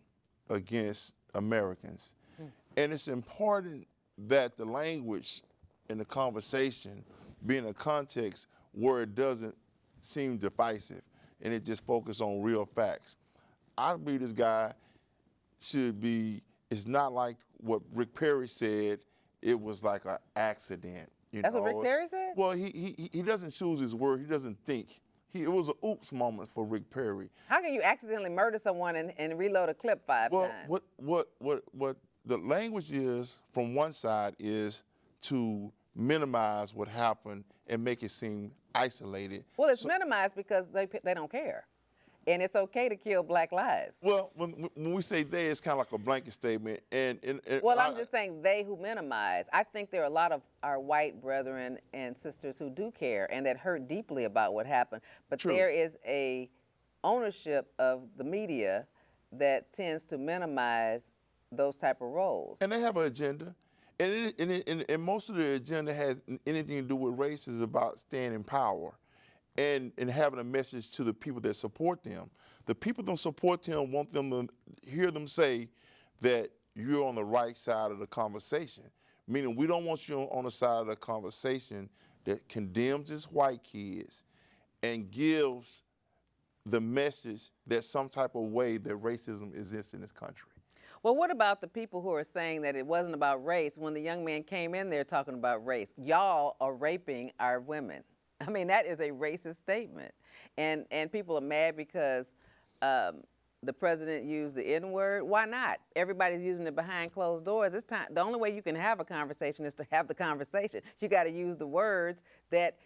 against Americans. And it's important that the language in the conversation be in a context where it doesn't seem divisive and it just focuses on real facts. I believe this guy it's not like what Rick Perry said, it was like an accident. That's what Rick Perry said? Well, he doesn't choose his word, he doesn't think. It was an oops moment for Rick Perry. How can you accidentally murder someone and reload a clip 5 times? Well, what the language is from one side is to minimize what happened and make it seem isolated. Well, it's minimized because they don't care. And it's okay to kill black lives. Well, when we say they, it's kind of like a blanket statement. And Well, I'm just saying they who minimize. I think there are a lot of our white brethren and sisters who do care and that hurt deeply about what happened. But True. there is a ownership of the media that tends to minimize those type of roles. And they have an agenda. And most of the agenda has anything to do with race is about staying in power and having a message to the people that support them. The people that support them want them to hear them say that you're on the right side of the conversation, meaning we don't want you on the side of the conversation that condemns these white kids and gives the message that some type of way that racism exists in this country. Well, what about the people who are saying that it wasn't about race when the young man came in there talking about race? Y'all are raping our women. I mean, that is a racist statement. And people are mad because the president used the N-word. Why not? Everybody's using it behind closed doors. This time, the only way you can have a conversation is to have the conversation. You got to use the words that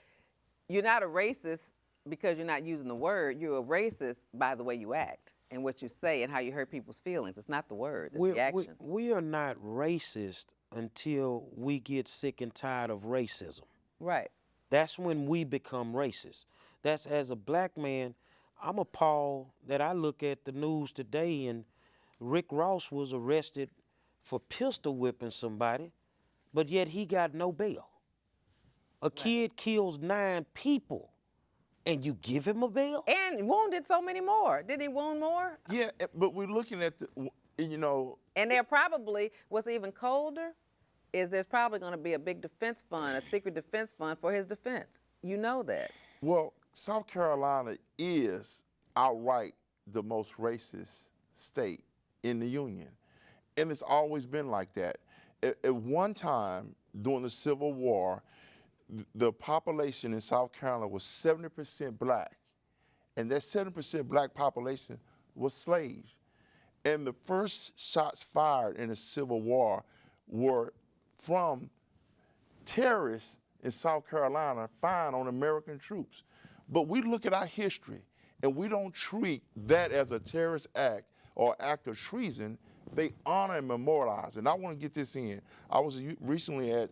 you're not a racist because you're not using the word. You're a racist by the way you act and what you say and how you hurt people's feelings. It's not the word, it's the action. We are not racist until we get sick and tired of racism. Right. That's when we become racist. That's as a black man, I'm appalled that I look at the news today and Rick Ross was arrested for pistol whipping somebody, but yet he got no bail. A kid kills 9 people and you give him a bail? And wounded so many more. Did he wound more? Yeah, but we're looking at And they're probably, what's even colder is there's probably going to be a big defense fund, a secret defense fund for his defense. You know that. Well, South Carolina is outright the most racist state in the union. And it's always been like that. At one time, during the Civil War, the population in South Carolina was 70% black. And that 70% black population was slaves. And the first shots fired in the Civil War were from terrorists in South Carolina firing on American troops. But we look at our history and we don't treat that as a terrorist act or act of treason. They honor and memorialize. And I want to get this in. I was recently at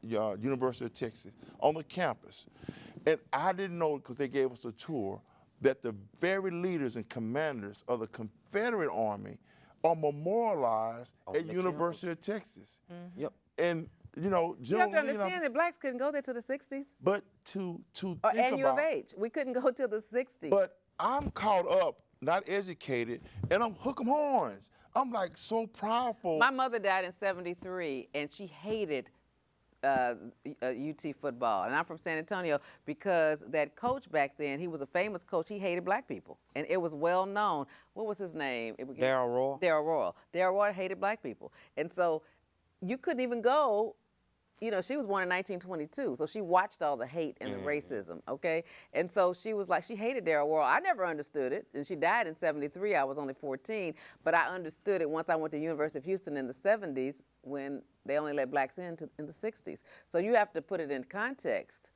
University of Texas on the campus. And I didn't know, because they gave us a tour, that the very leaders and commanders of the Confederate Army are memorialized at University of Texas. Mm-hmm. Yep. And you have to understand that blacks couldn't go there till the 60s. But to think and U of H. We couldn't go till the 60s. But I'm caught up, not educated, and I'm hook 'em horns. I'm like so proudful. My mother died in '73, and she hated UT football. And I'm from San Antonio because that coach back then, he was a famous coach. He hated black people, and it was well known. What was his name? Darryl Royal. Darryl Royal. Darryl Royal hated black people, and so you couldn't even go. She was born in 1922, so she watched all the hate and the racism, okay? And so she was like, she hated Darryl Royal. I never understood it, and she died in '73. I was only 14, but I understood it once I went to University of Houston in the '70s when they only let blacks in the '60s. So you have to put it in context.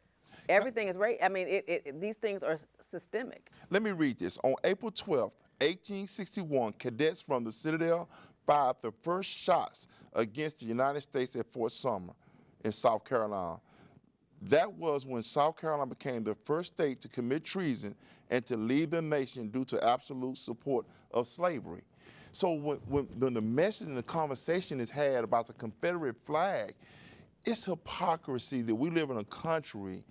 Everything is I mean, these things are systemic. Let me read this. On April 12th, 1861, cadets from the Citadel fired the first shots against the United States at Fort Sumner in South Carolina. That was when South Carolina became the first state to commit treason and to leave the nation due to absolute support of slavery. So when the message and the conversation is had about the Confederate flag, it's hypocrisy that we live in a country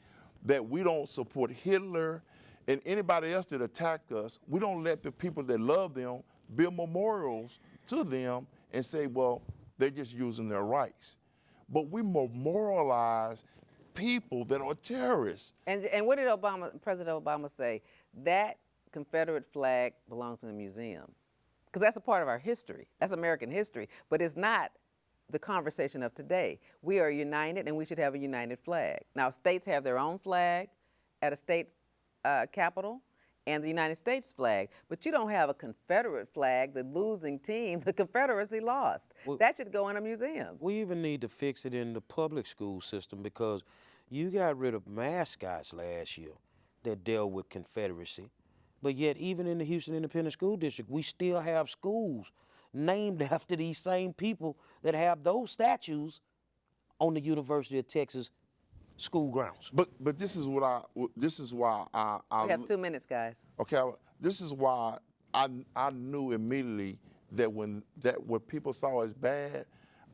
that we don't support Hitler and anybody else that attacked us. We don't let the people that love them build memorials to them and say, well, they're just using their rights. But we memorialize people that are terrorists. And what did President Obama say? That Confederate flag belongs in a museum. Because that's a part of our history. That's American history. But it's not the conversation of today. We are united, and we should have a united flag. Now, states have their own flag at a state capital and the United States flag, but you don't have a Confederate flag, the losing team. The Confederacy lost. That should go in a museum. We even need to fix it in the public school system because you got rid of mascots last year that dealt with Confederacy. But yet, even in the Houston Independent School District, we still have schools named after these same people that have those statues on the University of Texas school grounds. But this is why We have 2 minutes, guys. okay, this is why I knew immediately that when people saw as bad,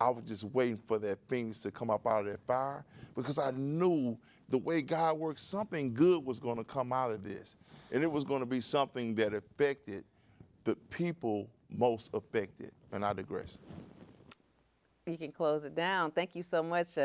I was just waiting for that phoenix to come up out of that fire, because I knew the way God works, something good was going to come out of this, and it was going to be something that affected the people most affected. And I digress. You can close it down. Thank you so much,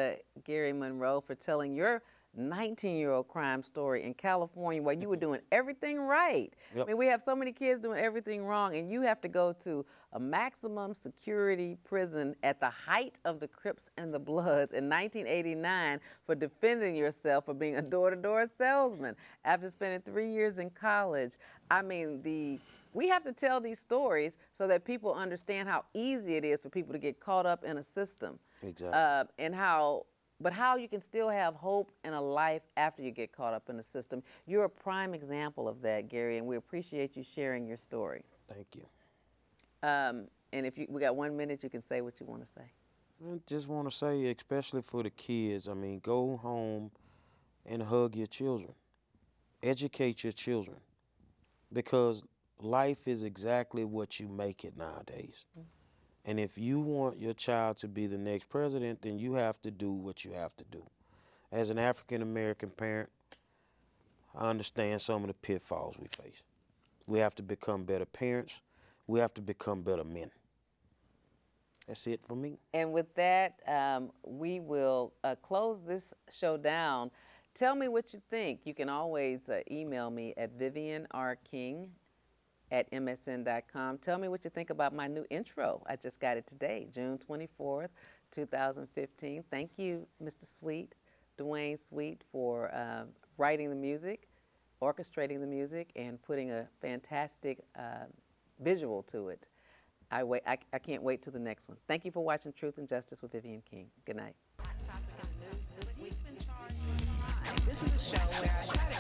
Gerry Monroe, for telling your 19-year-old crime story in California where you were doing everything right. Yep. I mean, we have so many kids doing everything wrong, and you have to go to a maximum security prison at the height of the Crips and the Bloods in 1989 for defending yourself for being a door-to-door salesman after spending 3 years in college. I mean, we have to tell these stories so that people understand how easy it is for people to get caught up in a system. Exactly. And how you can still have hope in a life after you get caught up in the system. You're a prime example of that, Gerry, and we appreciate you sharing your story. Thank you. And if we got 1 minute, you can say what you want to say. I just want to say, especially for the kids, I mean, go home and hug your children. Educate your children, because life is exactly what you make it nowadays. And if you want your child to be the next president, then you have to do what you have to do. As an African-American parent, I understand some of the pitfalls we face. We have to become better parents. We have to become better men. That's it for me. And with that, we will close this show down. Tell me what you think. You can always email me at vivianrking@msn.com. Tell me what you think about my new intro. I just got it today, June 24th, 2015. Thank you, Mr. Sweet, Dwayne Sweet, for writing the music, orchestrating the music, and putting a fantastic visual to it. I can't wait till the next one. Thank you for watching Truth and Justice with Vivian King. Good night. This is a show where I try to